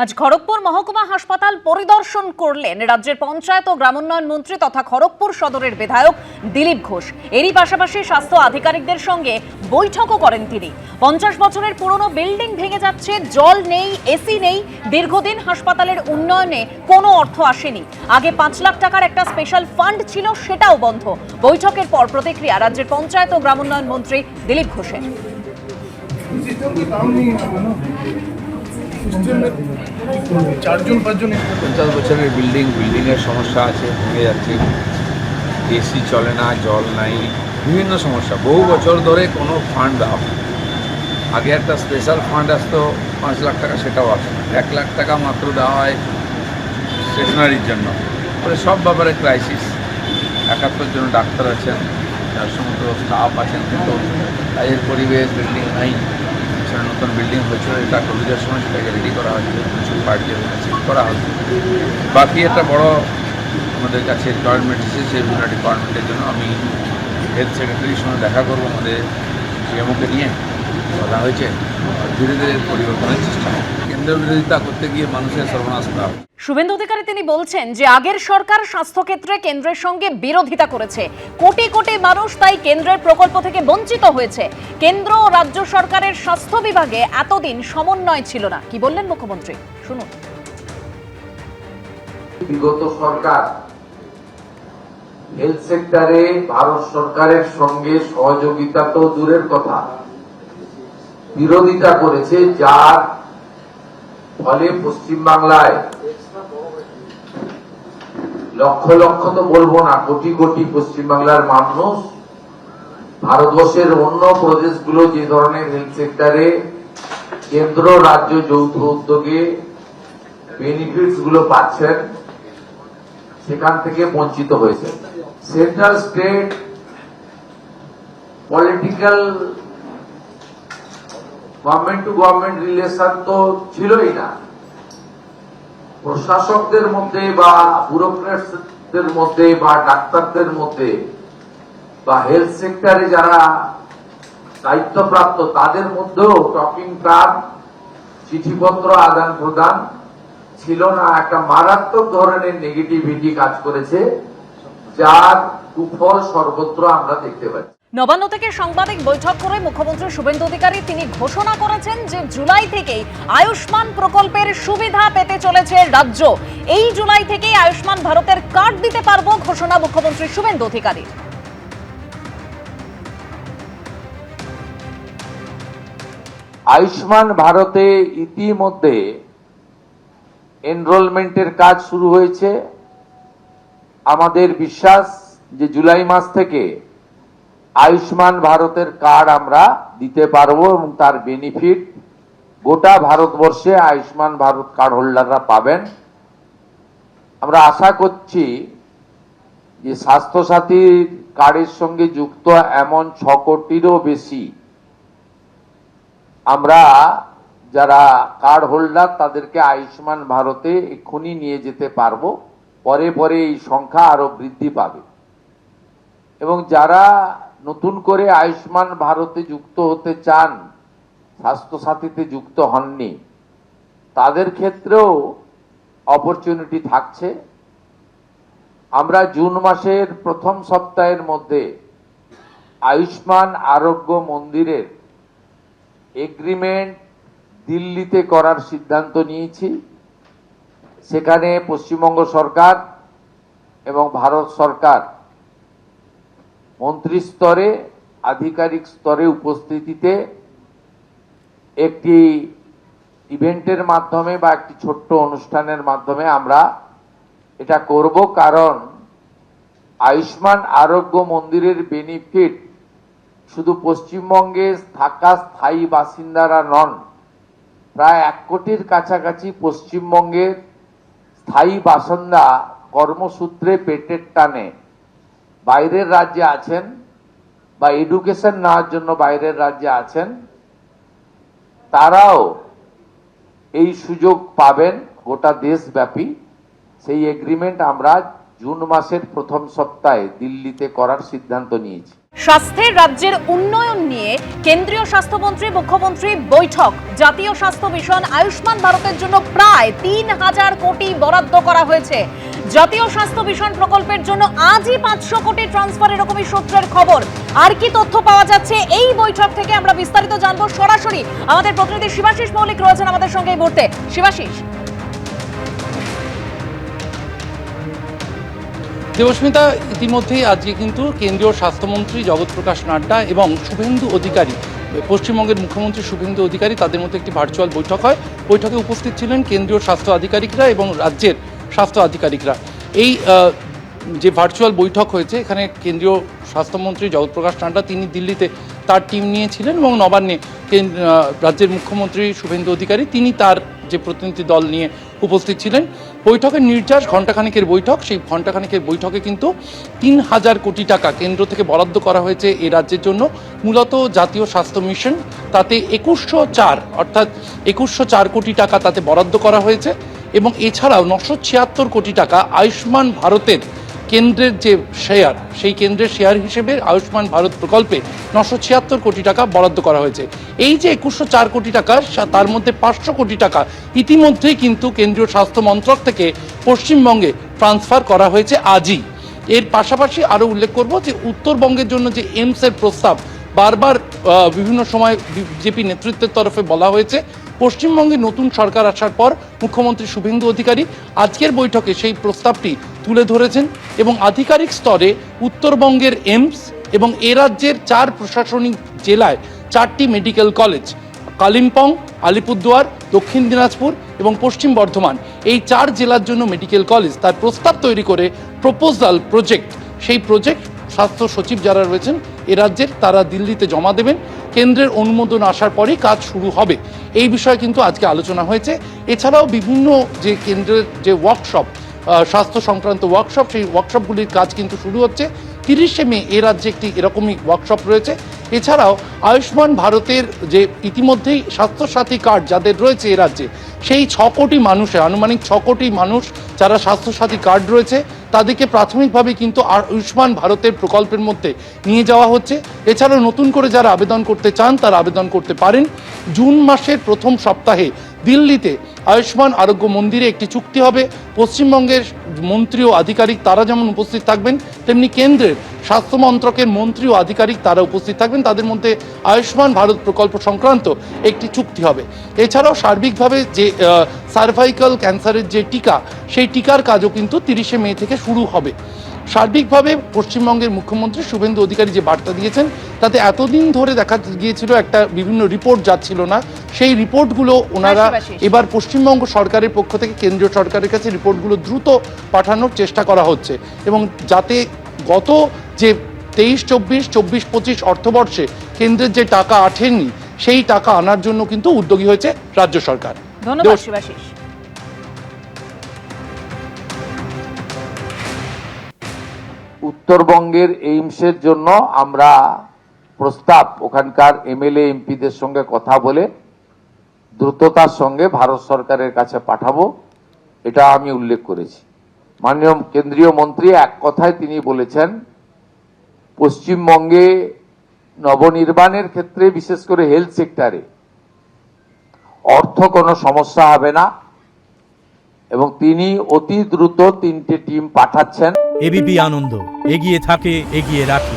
আজ খড়গপুর মহকুমা হাসপাতাল পরিদর্শন করলেন রাজ্যের পঞ্চায়েত ও গ্রামোন্নয়ন মন্ত্রী তথা খড়গপুর সদরের বিধায়ক দিলীপ ঘোষ। এরই পাশাপাশি স্বাস্থ্য আধিকারিকদের সঙ্গে বৈঠকও করেন তিনি। 50 বছরের পুরনো বিল্ডিং ভেঙে যাচ্ছে, জল নেই, এসি নেই, দীর্ঘদিন হাসপাতালের উন্নয়নে কোনো অর্থ আসেনি। আগে 5 লাখ টাকার একটা স্পেশাল ফান্ড ছিল, সেটাও বন্ধ। বৈঠকের পর প্রতিক্রিয়া রাজ্যের পঞ্চায়েত ও গ্রামোন্নয়ন মন্ত্রী দিলীপ ঘোষের। চারজন 50 বছরের বিল্ডিংয়ের সমস্যা আছে, ভেঙে যাচ্ছে, এসি চলে না, জল নাই, বিভিন্ন সমস্যা। বহু বছর ধরে কোনো ফান্ড দেওয়া হয়। আগে একটা স্পেশাল ফান্ড আসতো 5 লাখ টাকা, সেটাও আসে না। 1 লাখ টাকা মাত্র দেওয়া হয় স্টেশনারির জন্য। ফলে সব ব্যাপারে ক্রাইসিস। 71 জন ডাক্তার আছেন, 400 মতো স্টাফ আছেন, কিন্তু কাজের পরিবেশ, বিল্ডিং নাই। নতুন বিল্ডিং হয়েছিল, এটা কোভিডের সময় সেটাকে রেডি করা হচ্ছে, কিছু পার্টি শিফট করা হচ্ছে। বাকি একটা বড় আমাদের কাছে রিকোয়ারমেন্ট এসেছে, সেই বিভিন্ন ডিপার্টমেন্টের জন্য আমি হেলথ সেক্রেটারির সঙ্গে দেখা করবো। আমাদের সিএমওকে নিয়ে কথা হয়েছে, ধীরে ধীরে পরিবর্তনের চেষ্টা হবে। কেন্দ্রের বিরোধিতা করতে গিয়ে মানুষের সর্বনাশ করা হবে। শুভেন্দু অধিকারী তিনি বলছেন যে আগের সরকার স্বাস্থ্যক্ষেত্রে কেন্দ্রের সঙ্গে বিরোধিতা করেছে, কোটি কোটি মানুষ তাই কেন্দ্রের প্রকল্প থেকে বঞ্চিত হয়েছে। কেন্দ্র ও রাজ্য সরকারের স্বাস্থ্য বিভাগে এতদিন সমন্বয় ছিল না। কি বললেন মুখ্যমন্ত্রী, শুনুন। বিগত সরকার হেলথ সেক্টরে ভারত সরকারের সঙ্গে সহযোগিতা তো দূরের কথা, বিরোধিতা করেছে, যার ফলে পশ্চিমবাংলায় লক্ষ লক্ষ তো বলবো না, কোটি কোটি পশ্চিমবাংলার মানুষ ভারতবর্ষের অন্য প্রদেশগুলো যে ধরনের হেলথ সেক্টরে কেন্দ্র রাজ্য যৌথ উদ্যোগে বেনিফিটস গুলো পাচ্ছেন, সেখান থেকে বঞ্চিত হয়েছে। Central state political government to government relation তো ছিলই না। প্রশাসকদের মধ্যে বা ব্যুরোক্রেটসদের মধ্যে বা ডাক্তারদের মধ্যে বা হেলথ সেক্টরে যারা দায়িত্বপ্রাপ্ত তাদের মধ্যেও টকিং টার্ম, চিঠিপত্র আদান প্রদান ছিল না। একটা মারাত্মক ধরনের নেগেটিভিটি কাজ করেছে, যার কুফল সর্বত্র আমরা দেখতে পাচ্ছি। নবান্ন থেকে সাংবাদিক বৈঠক করে মুখ্যমন্ত্রী শুভেন্দু অধিকারী তিনি ঘোষণা করেছেন যে জুলাই থেকেই আয়ুষ্মান প্রকল্পের সুবিধা পেতে চলেছে রাজ্য। এই জুলাই থেকেই আয়ুষ্মান ভারতের কার্ড দিতে পারবো, ঘোষণা মুখ্যমন্ত্রী শুভেন্দু অধিকারী। আয়ুষ্মান ভারতে ইতিমধ্যে এনরোলমেন্টের কাজ শুরু হয়েছে। আমাদের বিশ্বাস যে জুলাই মাস থেকে আয়ুষ্মান ভারতের কার্ড আমরা দিতে পারবো এবং তার বেনিফিট গোটা ভারতবর্ষে আয়ুষ্মান ভারত কার্ড হোল্ডাররা পাবেন। আমরা আশা করছি যে স্বাস্থ্যসাথী কার্ডের সঙ্গে যুক্ত এমন 6 কোটিরও বেশি আমরা যারা কার্ড হোল্ডার তাদেরকে আয়ুষ্মান ভারতে এক্ষুনি নিয়ে যেতে পারবো। পরে পরে এই সংখ্যা আরো বৃদ্ধি পাবে এবং যারা নতুন করে আয়ুষ্মান ভারতে যুক্ত হতে চান, স্বাস্থ্যসাথীতে যুক্ত হননি, তাদের ক্ষেত্রেও অপরচুনিটি থাকছে। আমরা জুন মাসের প্রথম সপ্তাহের মধ্যে আয়ুষ্মান আরোগ্য মন্দিরের এগ্রিমেন্ট দিল্লিতে করার সিদ্ধান্ত নিয়েছি। সেখানে পশ্চিমবঙ্গ সরকার এবং ভারত সরকার মন্ত্রী স্তরে, আধিকারিক স্তরে উপস্থিতিতে একটি ইভেন্টের মাধ্যমে বা একটি ছোট্ট অনুষ্ঠানের মাধ্যমে আমরা এটা করব। কারণ আয়ুষ্মান আরোগ্য মন্দিরের বেনিফিট শুধু পশ্চিমবঙ্গে থাকা স্থায়ী বাসিন্দারা নন, প্রায় 1 কোটির কাছাকাছি পশ্চিমবঙ্গের স্থায়ী বাসিন্দা কর্মসূত্রে পেটের টানে বাইরের রাজ্যে আছেন বা এডুকেশন নেওয়ার জন্য বাইরের রাজ্যে আছেন, তারাও এই সুযোগ পাবেন গোটা দেশব্যাপী। সেই এগ্রিমেন্ট আমরা জুন মাসের প্রথম সপ্তাহে দিল্লিতে করার সিদ্ধান্ত নিয়েছি। স্বাস্থ্যের রাজ্যের উন্নয়ন নিয়ে কেন্দ্রীয় স্বাস্থ্যমন্ত্রী মুখ্যমন্ত্রী বৈঠক। জাতীয় স্বাস্থ্য মিশন আয়ুষ্মান ভারতের জন্য প্রায় ৩,০০০ কোটি বরাদ্দ করা হয়েছে। জাতীয় স্বাস্থ্য মিশন প্রকল্পের জন্য আজই ৫০০ কোটি ট্রান্সফার, এরকমই সূত্রের খবর। আর কি তথ্য পাওয়া যাচ্ছে এই বৈঠক থেকে আমরা বিস্তারিত জানবো সরাসরি। আমাদের প্রতিনিধি শিবাশিস মৌলিক রয়েছেন আমাদের সঙ্গে এই মুহূর্তে। শিবাশিস। দেবস্মিতা, ইতিমধ্যেই আজকে কিন্তু কেন্দ্রীয় স্বাস্থ্যমন্ত্রী জগৎ প্রকাশ নাড্ডা এবং শুভেন্দু অধিকারী, পশ্চিমবঙ্গের মুখ্যমন্ত্রী শুভেন্দু অধিকারী, তাদের মধ্যে একটি ভার্চুয়াল বৈঠক হয়। বৈঠকে উপস্থিত ছিলেন কেন্দ্রীয় স্বাস্থ্য আধিকারিকরা এবং রাজ্যের স্বাস্থ্য আধিকারিকরা। এই যে ভার্চুয়াল বৈঠক হয়েছে, এখানে কেন্দ্রীয় স্বাস্থ্যমন্ত্রী জগৎ প্রকাশ নাড্ডা তিনি দিল্লিতে তার টিম নিয়েছিলেন এবং নবান্নে রাজ্যের মুখ্যমন্ত্রী শুভেন্দু অধিকারী তিনি তার যে প্রতিনিধি দল নিয়ে উপস্থিত ছিলেন। বৈঠকের নির্যাস ঘণ্টাখানেকের বৈঠক। সেই ঘণ্টাখানেকের বৈঠকে কিন্তু ৩,০০০ কোটি টাকা কেন্দ্র থেকে বরাদ্দ করা হয়েছে এই রাজ্যের জন্য। মূলত জাতীয় স্বাস্থ্য মিশন, তাতে ২১০৪ অর্থাৎ ২১০৪ কোটি টাকা তাতে বরাদ্দ করা হয়েছে এবং এছাড়াও ৯৭৬ কোটি টাকা আয়ুষ্মান ভারতের কেন্দ্রের যে শেয়ার, সেই কেন্দ্রের শেয়ার হিসেবে আয়ুষ্মান ভারত প্রকল্পে ৯৭৬ কোটি টাকা বরাদ্দ করা হয়েছে। এই যে ২১০৪ কোটি টাকা, তার মধ্যে ৫০০ কোটি টাকা ইতিমধ্যেই কিন্তু কেন্দ্রীয় স্বাস্থ্য মন্ত্রক থেকে পশ্চিমবঙ্গে ট্রান্সফার করা হয়েছে আজই। এর পাশাপাশি আরও উল্লেখ করব যে উত্তরবঙ্গের জন্য যে এইমসের প্রস্তাব বারবার বিভিন্ন সময় বিজেপি নেতৃত্বের তরফে বলা হয়েছে, পশ্চিমবঙ্গে নতুন সরকার আসার পর মুখ্যমন্ত্রী শুভেন্দু অধিকারী আজকের বৈঠকে সেই প্রস্তাবটি তুলে ধরেছেন এবং আধিকারিক স্তরে উত্তরবঙ্গের এইমস এবং এ রাজ্যের ৪ প্রশাসনিক জেলায় ৪টি মেডিকেল কলেজ, কালিম্পং, আলিপুরদুয়ার, দক্ষিণ দিনাজপুর এবং পশ্চিম বর্ধমান, এই ৪ জেলার জন্য মেডিকেল কলেজ তার প্রস্তাব তৈরি করে প্রপোজাল প্রজেক্ট, সেই প্রজেক্ট স্বাস্থ্য সচিব যারা রয়েছেন এ রাজ্যের তারা দিল্লিতে জমা দেবেন। কেন্দ্রের অনুমোদন আসার পরেই কাজ শুরু হবে, এই বিষয়ে কিন্তু আজকে আলোচনা হয়েছে। এছাড়াও বিভিন্ন যে কেন্দ্রের যে ওয়ার্কশপ, স্বাস্থ্য সংক্রান্ত ওয়ার্কশপ, সেই ওয়ার্কশপগুলির কাজ কিন্তু শুরু হচ্ছে। ৩০শে মে এ রাজ্যে একটি এরকমই ওয়ার্কশপ রয়েছে। এছাড়াও আয়ুষ্মান ভারতের যে ইতিমধ্যেই স্বাস্থ্যসাথী কার্ড যাদের রয়েছে এ রাজ্যে, সেই ৬ কোটি মানুষের আনুমানিক ৬ কোটি মানুষ যারা স্বাস্থ্যসাথী কার্ড রয়েছে তাদেরকে প্রাথমিকভাবে কিন্তু আয়ুষ্মান ভারতের প্রকল্পের মধ্যে নিয়ে যাওয়া হচ্ছে। এছাড়াও নতুন করে যারা আবেদন করতে চান তারা আবেদন করতে পারেন। জুন মাসের প্রথম সপ্তাহে দিল্লিতে আয়ুষ্মান আরোগ্য মন্দিরে একটি চুক্তি হবে। পশ্চিমবঙ্গের মন্ত্রী ও আধিকারিক তারা যেমন উপস্থিত থাকবেন, তেমনি কেন্দ্রের স্বাস্থ্য মন্ত্রকের মন্ত্রী ও আধিকারিক তারা উপস্থিত থাকবেন। তাদের মধ্যে আয়ুষ্মান ভারত প্রকল্প সংক্রান্ত একটি চুক্তি হবে। এছাড়াও সার্বিকভাবে যে সার্ভাইকাল ক্যান্সারের যে টিকা, সেই টিকার কাজও কিন্তু ৩০শে মে থেকে শুরু হবে। সার্বিকভাবে পশ্চিমবঙ্গের মুখ্যমন্ত্রী শুভেন্দু অধিকারী যে বার্তা দিয়েছেন, তাতে এতদিন ধরে দেখা গিয়েছিল একটা বিভিন্ন রিপোর্ট যাচ্ছিল না, সেই রিপোর্টগুলো ওনারা এবার পশ্চিমবঙ্গ সরকারের পক্ষ থেকে কেন্দ্রীয় সরকারের কাছে রিপোর্টগুলো দ্রুত পাঠানোর চেষ্টা করা হচ্ছে এবং যাতে গত যে ২৩-২৪, ২৪-২৫ অর্থবর্ষে কেন্দ্রের যে টাকা আঠেনি, সেই টাকা আনার জন্য কিন্তু উদ্যোগী হয়েছে রাজ্য সরকার। ধন্যবাদ শিবাশিস। উত্তরবঙ্গের এইমসের জন্য আমরা প্রস্তাব ওখানকার এমএলএ এমপিদের সঙ্গে কথা বলে দ্রুততার সঙ্গে ভারত সরকারের কাছে পাঠাবো, এটা আমি উল্লেখ করেছি। মাননীয় কেন্দ্রীয় মন্ত্রী এক কথায় তিনি বলেছেন, পশ্চিমবঙ্গে নবনির্মাণের ক্ষেত্রে বিশেষ করে হেলথ সেক্টরে অর্থ কোনো সমস্যা হবে না এবং তিনি অতি দ্রুত ৩টে টিম পাঠাচ্ছেন। এবিপি আনন্দ, এগিয়ে থাকে, এগিয়ে রাখে।